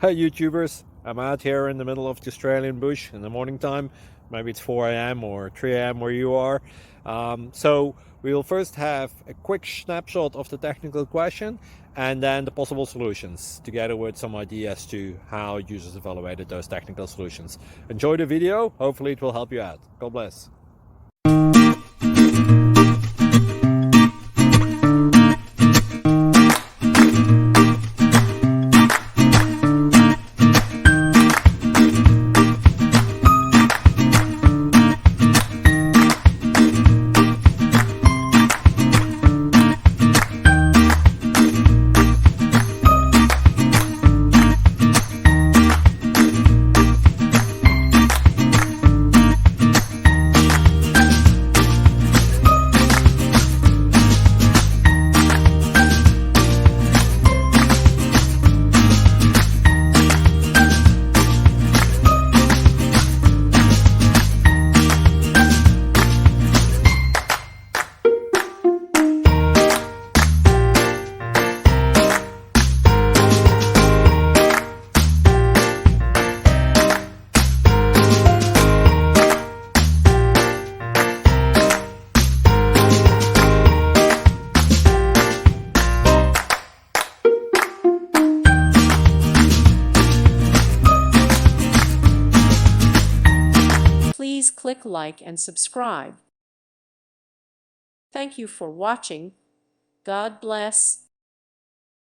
Hey YouTubers, I'm out here in the middle of the Australian bush in the morning time. Maybe it's 4 a.m. or 3 a.m. where you are. So we'll first have a quick snapshot of the technical question and then the possible solutions, together with some ideas to how users evaluated those technical solutions. Enjoy the video, hopefully it will help you out. God bless. Please click like and subscribe. Thank you for watching. God bless.